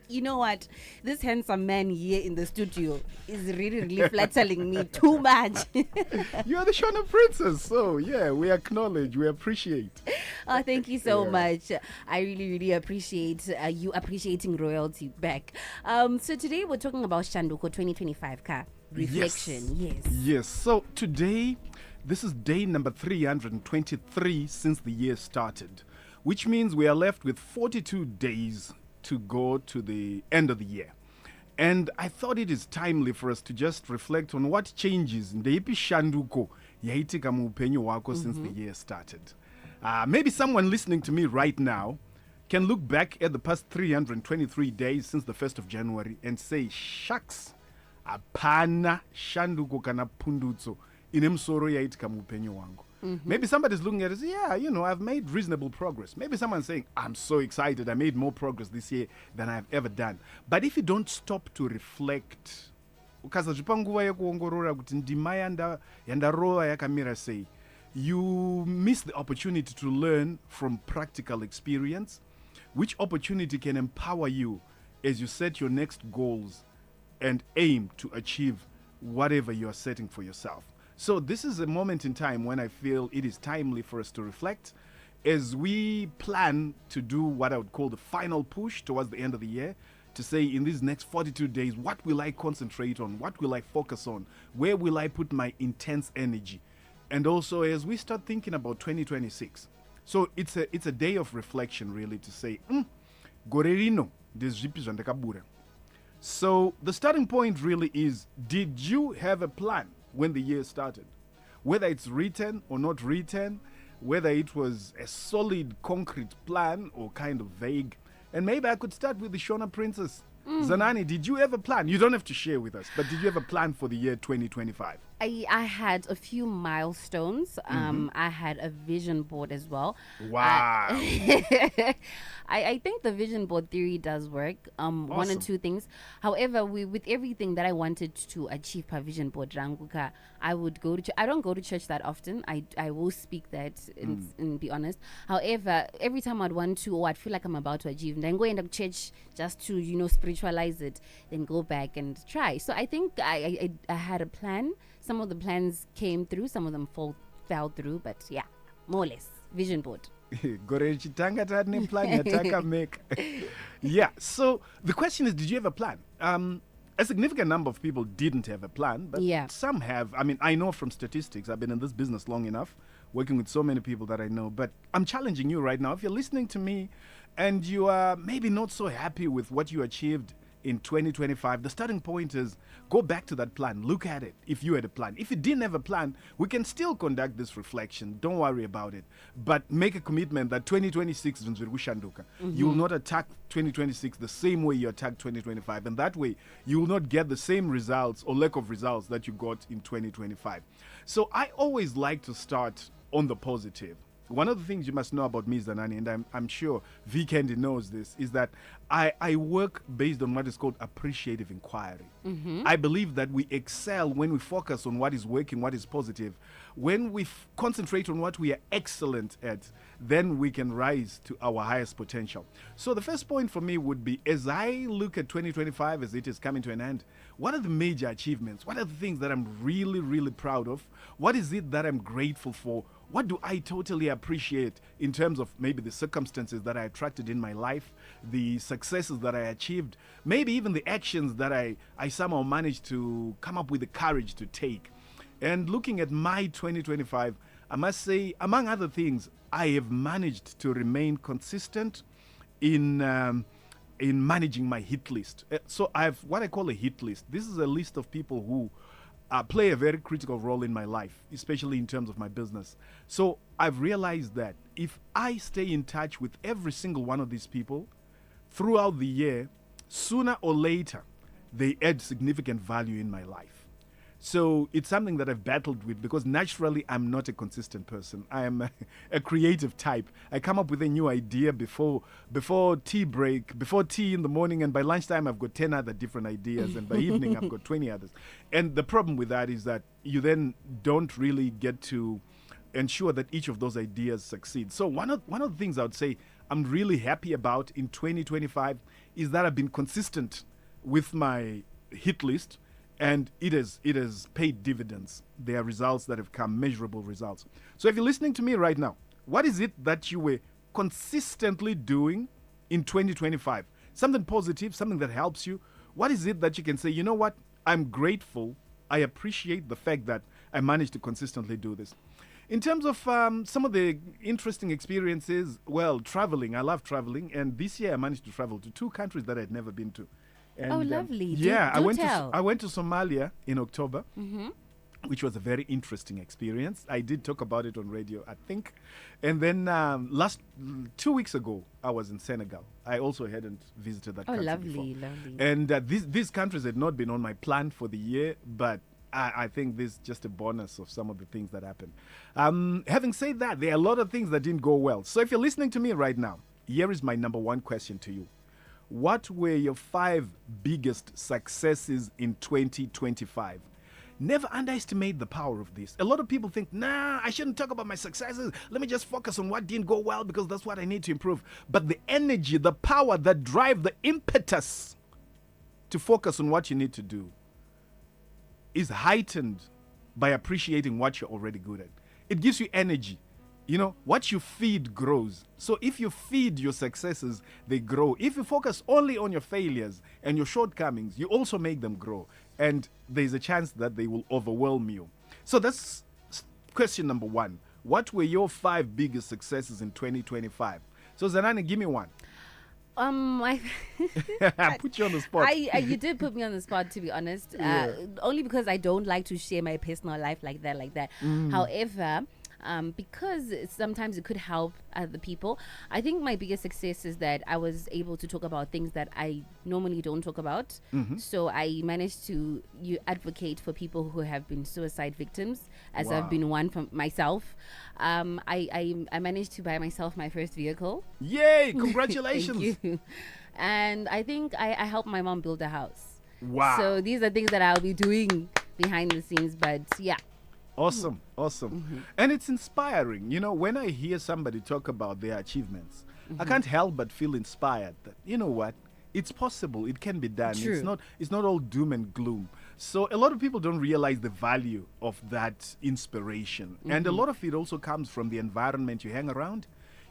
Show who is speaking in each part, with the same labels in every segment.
Speaker 1: You know what? This handsome man here in the studio is really, really flattering me too much.
Speaker 2: You are the Shona Princess, so yeah, we acknowledge, we appreciate.
Speaker 1: Oh, thank you so much. I really, really appreciate you appreciating royalty back. So today we're talking about Shanduko 2025 car reflection.
Speaker 2: Yes. So today, this is day number 323 since the year started, which means we are left with 42 days to go to the end of the year. And I thought it is timely for us to just reflect on what changes in the Shanduko yaitika mu upenyu wako since the year started. Maybe someone listening to me right now can look back at the past 323 days since the 1st of January and say, shucks, apana Shanduko kana pundutso inemsoro yaitika mu upenyu wangu. Maybe somebody's looking at it and say, yeah, I've made reasonable progress. Maybe someone's saying, I'm so excited, I made more progress this year than I've ever done. But if you don't stop to reflect, ukasazipa nguva yekuongorora kuti ndima yandarowa yakamira sei, you miss the opportunity to learn from practical experience, which opportunity can empower you as you set your next goals and aim to achieve whatever you are setting for yourself. So this is a moment in time when I feel it is timely for us to reflect as we plan to do what I would call the final push towards the end of the year, to say in these next 42 days, what will I concentrate on? What will I focus on? Where will I put my intense energy? And also as we start thinking about 2026. So it's a day of reflection really to say, gorerino, ndezvipi zvandakabura. So the starting point really is, did you have a plan when the year started? Whether it's written or not written, whether it was a solid concrete plan or kind of vague. And maybe I could start with the Shona Princess Zanani. Did you have a plan? You don't have to share with us, but did you have a plan for the year 2025?
Speaker 1: I had a few milestones. I had a vision board as well.
Speaker 2: Wow.
Speaker 1: I think the vision board theory does work. One or two things. However, with everything that I wanted to achieve per vision board, Ranguka, I would go to I don't go to church that often. I will speak that and be honest. However, every time I'd want to, or I'd feel like I'm about to achieve, and then go into church just to spiritualize it, then go back and try. So I think I had a plan. Some of the plans came through, some of them fell through, but yeah, more or less vision board.
Speaker 2: Yeah, so the question is, did you have a plan? A significant number of people didn't have a plan, but some have. I mean, I know from statistics, I've been in this business long enough, working with so many people that I know, but I'm challenging you right now. If you're listening to me and you are maybe not so happy with what you achieved in 2025, the starting point is go back to that plan. Look at it if you had a plan. If you didn't have a plan, we can still conduct this reflection. Don't worry about it. But make a commitment that 2026 is Shanduka. You will not attack 2026 the same way you attacked 2025. And that way, you will not get the same results or lack of results that you got in 2025. So I always like to start on the positive. One of the things you must know about me, Zanani, and I'm sure V Candy knows this, is that I work based on what is called appreciative inquiry. I believe that we excel when we focus on what is working, what is positive. When we concentrate on what we are excellent at, then we can rise to our highest potential. So the first point for me would be, as I look at 2025 as it is coming to an end, what are the major achievements? What are the things that I'm really, really proud of? What is it that I'm grateful for? What do I totally appreciate in terms of maybe the circumstances that I attracted in my life, the successes that I achieved, maybe even the actions that I somehow managed to come up with the courage to take. And looking at my 2025, I must say, among other things, I have managed to remain consistent in managing my hit list. So I have what I call a hit list. This is a list of people who play a very critical role in my life, especially in terms of my business. So I've realized that if I stay in touch with every single one of these people throughout the year, sooner or later, they add significant value in my life. So it's something that I've battled with because naturally I'm not a consistent person. I am a creative type. I come up with a new idea before tea break, before tea in the morning, and by lunchtime I've got 10 other different ideas, and by evening I've got 20 others. And the problem with that is that you then don't really get to ensure that each of those ideas succeed. So one of the things I would say I'm really happy about in 2025 is that I've been consistent with my hit list, and it has paid dividends. There are results that have come, measurable results. So if you're listening to me right now, what is it that you were consistently doing in 2025? Something positive, something that helps you. What is it that you can say, you know what, I'm grateful, I appreciate the fact that I managed to consistently do this. In terms of some of the interesting experiences, well, traveling. I love traveling, and this year I managed to travel to 2 countries that I'd never been to. And,
Speaker 1: lovely.
Speaker 2: Yeah,
Speaker 1: I
Speaker 2: went to Somalia in October, which was a very interesting experience. I did talk about it on radio, I think. And then last 2 weeks ago, I was in Senegal. I also hadn't visited that country before.
Speaker 1: Lovely.
Speaker 2: And these countries had not been on my plan for the year, but I think this is just a bonus of some of the things that happened. Having said that, there are a lot of things that didn't go well. So if you're listening to me right now, here is my number 1 question to you. What were your 5 biggest successes in 2025? Never underestimate the power of this. A lot of people think, nah, I shouldn't talk about my successes. Let me just focus on what didn't go well because that's what I need to improve. But the energy, the power that drive the impetus to focus on what you need to do is heightened by appreciating what you're already good at. It gives you energy. You know, what you feed grows. So if you feed your successes, they grow. If you focus only on your failures and your shortcomings, you also make them grow. And there's a chance that they will overwhelm you. So that's question number 1. What were your 5 biggest successes in 2025? So Zanani, give me one.
Speaker 1: I
Speaker 2: put you on the spot.
Speaker 1: You did put me on the spot, to be honest. Only because I don't like to share my personal life like that. However, because sometimes it could help other people. I think my biggest success is that I was able to talk about things that I normally don't talk about. So I managed to advocate for people who have been suicide victims, as I've been one from myself. I managed to buy myself my first vehicle.
Speaker 2: Yay! Congratulations!
Speaker 1: Thank you. And I think I helped my mom build a house.
Speaker 2: Wow!
Speaker 1: So these are things that I'll be doing behind the scenes, but yeah.
Speaker 2: Awesome. And it's inspiring. You know, when I hear somebody talk about their achievements, I can't help but feel inspired that, you know what, it's possible, it can be done.
Speaker 1: True.
Speaker 2: It's not all doom and gloom. So a lot of people don't realize the value of that inspiration. And a lot of it also comes from the environment you hang around.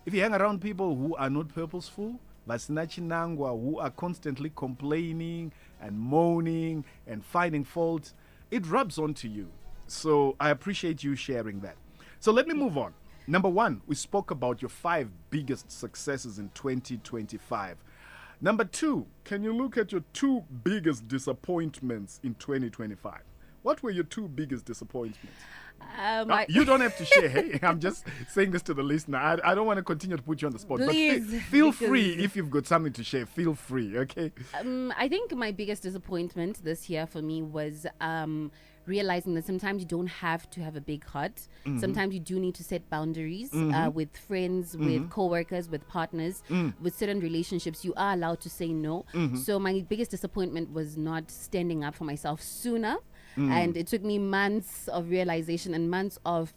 Speaker 2: If you hang around people who are not purposeful, who are constantly complaining and moaning and finding fault, it rubs onto you. So I appreciate you sharing that. So let me move on. Number 1, we spoke about your 5 biggest successes in 2025. Number 2, can you look at your 2 biggest disappointments in 2025? What were your 2 biggest disappointments? You don't have to share. Hey, I'm just saying this to the listener. I don't want to continue to put you on the spot.
Speaker 1: Please,
Speaker 2: but feel free if you've got something to share. Feel free, okay?
Speaker 1: I think my biggest disappointment this year for me was realizing that sometimes you don't have to have a big heart. Sometimes you do need to set boundaries with friends, with co-workers, with partners, with certain relationships. You are allowed to say no. So my biggest disappointment was not standing up for myself sooner. And it took me months of realization and months of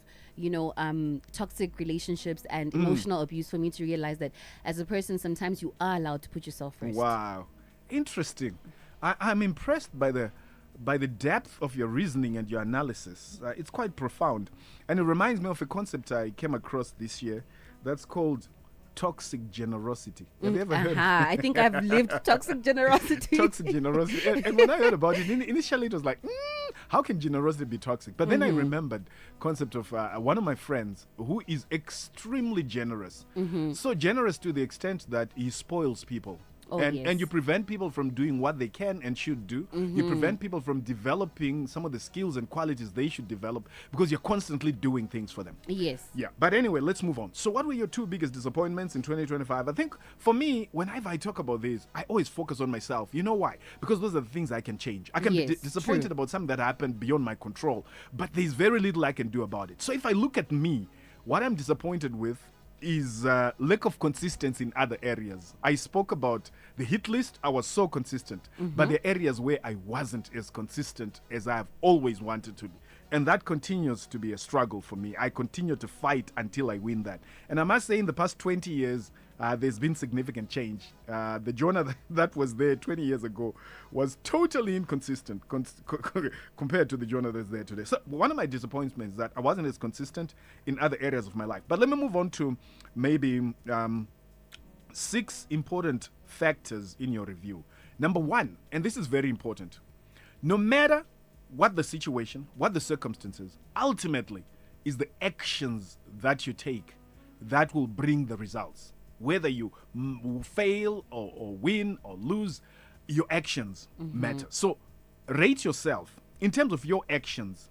Speaker 1: toxic relationships and emotional abuse for me to realize that as a person, sometimes you are allowed to put yourself first.
Speaker 2: Wow. Interesting. I'm impressed by the depth of your reasoning and your analysis. It's quite profound. And it reminds me of a concept I came across this year that's called toxic generosity. Have you ever heard of it?
Speaker 1: I think I've lived toxic generosity.
Speaker 2: Toxic generosity. And when I heard about it, initially it was like, how can generosity be toxic? But then I remembered concept of one of my friends who is extremely generous. So generous to the extent that he spoils people. And you prevent people from doing what they can and should do. You prevent people from developing some of the skills and qualities they should develop because you're constantly doing things for them.
Speaker 1: Yes.
Speaker 2: Yeah. But anyway, let's move on. So what were your 2 biggest disappointments in 2025? I think for me, whenever I talk about this, I always focus on myself. You know why? Because those are the things I can change. I can be disappointed about something that happened beyond my control, but there's very little I can do about it. So if I look at me, what I'm disappointed with is lack of consistency in other areas. I spoke about the hit list. I was so consistent, but there are areas where I wasn't as consistent as I've always wanted to be. And that continues to be a struggle for me. I continue to fight until I win that. And I must say, in the past 20 years, there's been significant change. The Jonah that was there 20 years ago was totally inconsistent compared to the Jonah that's there today. So one of my disappointments is that I wasn't as consistent in other areas of my life. But let me move on to maybe 6 important factors in your review. Number 1, and this is very important, no matter what the situation, what the circumstances, ultimately is the actions that you take that will bring the results. Whether you fail or win or lose, your actions matter. So rate yourself in terms of your actions.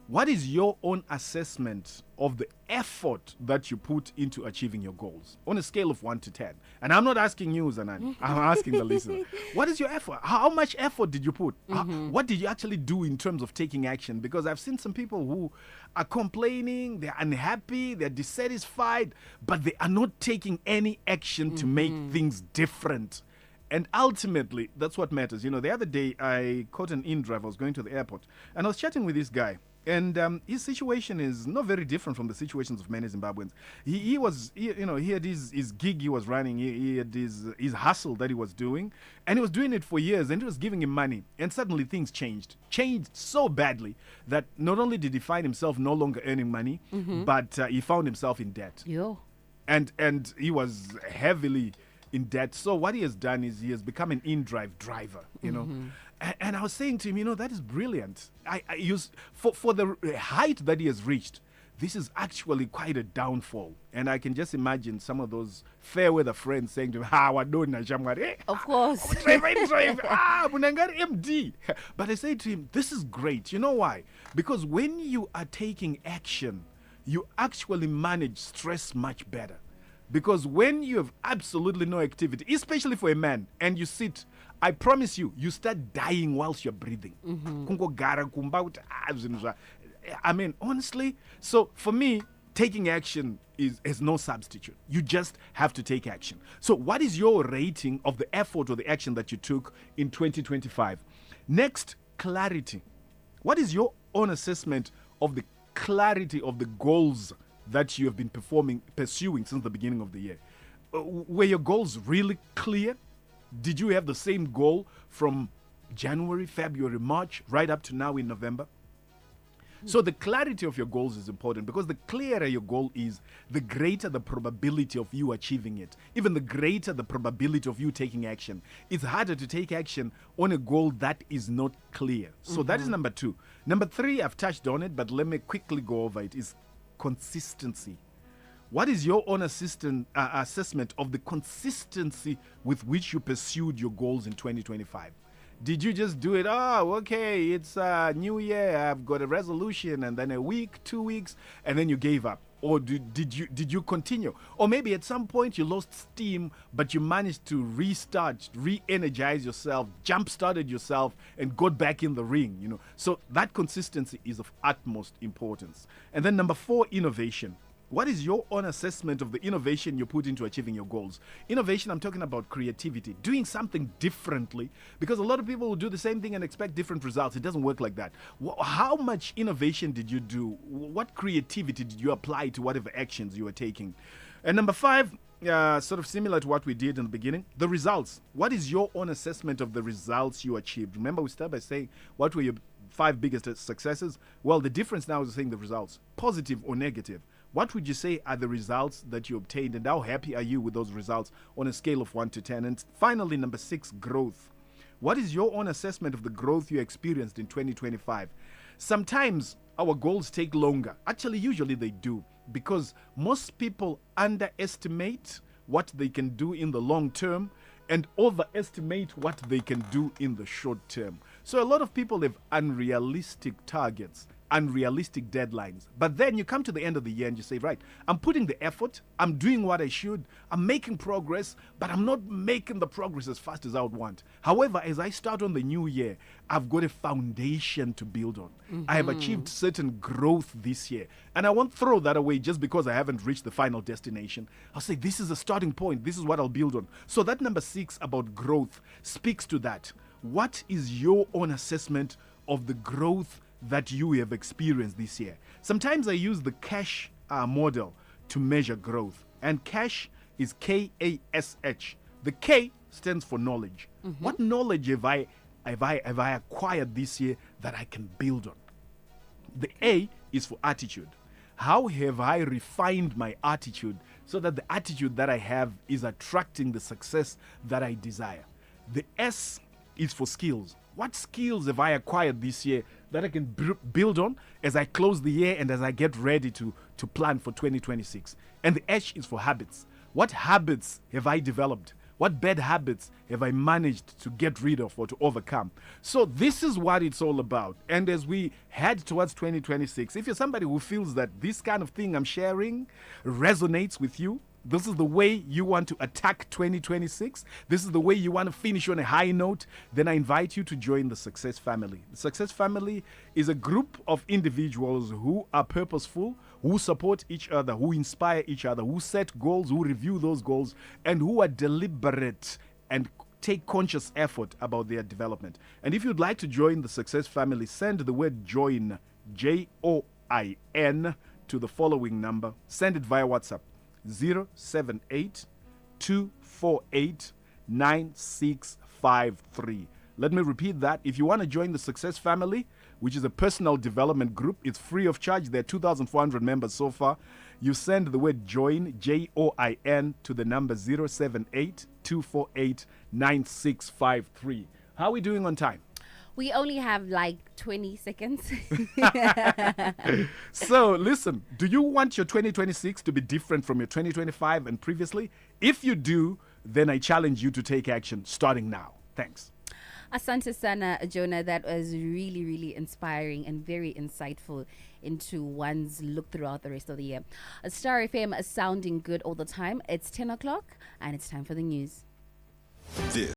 Speaker 2: What is your own assessment of the effort that you put into achieving your goals on a scale of 1 to 10? And I'm not asking you, Zanani. I'm asking the listener. What is your effort? How much effort did you put? What did you actually do in terms of taking action? Because I've seen some people who are complaining, they're unhappy, they're dissatisfied, but they are not taking any action to make things different. And ultimately, that's what matters. You know, the other day I caught an in-drive. I was going to the airport, and I was chatting with this guy. And his situation is not very different from the situations of many Zimbabweans. He had his gig he was running, he had his hustle that he was doing, and he was doing it for years, and it was giving him money. And suddenly things changed so badly that not only did he find himself no longer earning money, but he found himself in debt.
Speaker 1: Yo.
Speaker 2: And he was heavily in debt. So what he has done is he has become an in-drive driver, you know. And I was saying to him, you know, that is brilliant. I use for the height that he has reached, this is actually quite a downfall. And I can just imagine some of those fair weather friends saying to him,
Speaker 1: of course.
Speaker 2: MD. But I say to him, this is great. You know why? Because when you are taking action, you actually manage stress much better. Because when you have absolutely no activity, especially for a man, and you sit, I promise you, you start dying whilst you're breathing. I mean, honestly, so for me, taking action is no substitute. You just have to take action. So what is your rating of the effort or the action that you took in 2025? Next, clarity. What is your own assessment of the clarity of the goals that you have been pursuing since the beginning of the year? Were your goals really clear? Did you have the same goal from January, February, March, right up to now in November? So the clarity of your goals is important, because the clearer your goal is, the greater the probability of you achieving it. Even the greater the probability of you taking action. It's harder to take action on a goal that is not clear. So that is number 2. Number 3, I've touched on it, but let me quickly go over it, is consistency. What is your own assessment of the consistency with which you pursued your goals in 2025? Did you just do it? Oh, okay, it's a new year, I've got a resolution, and then a week, 2 weeks, and then you gave up? Or did you continue? Or maybe at some point you lost steam, but you managed to restart, re-energize yourself, jump-started yourself, and got back in the ring, you know. So that consistency is of utmost importance. And then number 4, innovation. What is your own assessment of the innovation you put into achieving your goals? Innovation, I'm talking about creativity, doing something differently, because a lot of people will do the same thing and expect different results. It doesn't work like that. How much innovation did you do? What creativity did you apply to whatever actions you were taking? And number 5, sort of similar to what we did in the beginning, the results. What is your own assessment of the results you achieved? Remember, we started by saying, what were your 5 biggest successes? Well, the difference now is saying the results, positive or negative. What would you say are the results that you obtained, and how happy are you with those results on a scale of 1 to 10? And finally, number 6, growth. What is your own assessment of the growth you experienced in 2025? Sometimes our goals take longer. Actually, usually they do, because most people underestimate what they can do in the long term and overestimate what they can do in the short term. So a lot of people have unrealistic targets, unrealistic deadlines. But then you come to the end of the year and you say, right, I'm putting the effort, I'm doing what I should, I'm making progress, but I'm not making the progress as fast as I would want. However, as I start on the new year, I've got a foundation to build on. I have achieved certain growth this year, and I won't throw that away just because I haven't reached the final destination. I'll say, this is a starting point, this is what I'll build on. So that number 6 about growth speaks to that. What is your own assessment of the growth that you have experienced this year? Sometimes I use the cash model to measure growth. And cash is KASH. The K stands for knowledge. What knowledge have I acquired this year that I can build on? The A is for attitude. How have I refined my attitude so that the attitude that I have is attracting the success that I desire? The S is for skills. What skills have I acquired this year that I can build on as I close the year and as I get ready to plan for 2026? And the H is for habits. What habits have I developed? What bad habits have I managed to get rid of or to overcome? So this is what it's all about. And as we head towards 2026, if you're somebody who feels that this kind of thing I'm sharing resonates with you, this is the way you want to attack 2026, this is the way you want to finish on a high note, then I invite you to join the Success Family. The Success Family is a group of individuals who are purposeful, who support each other, who inspire each other, who set goals, who review those goals, and who are deliberate and take conscious effort about their development. And if you'd like to join the Success Family, send the word JOIN, JOIN, to the following number. Send it via WhatsApp, 078 248 9653. Let me repeat that. If you want to join the Success Family, which is a personal development group, it's free of charge. There are 2,400 members so far. You send the word JOIN, JOIN, to the number 078 248 9653. How are we doing on time?
Speaker 1: We only have like 20 seconds.
Speaker 2: So listen, do you want your 2026 to be different from your 2025 and previously? If you do, then I challenge you to take action starting now. Thanks.
Speaker 1: Asante sana, Jonah. That was really, really inspiring and very insightful into one's look throughout the rest of the year. Star FM is sounding good all the time. It's 10 o'clock and it's time for the news.
Speaker 3: This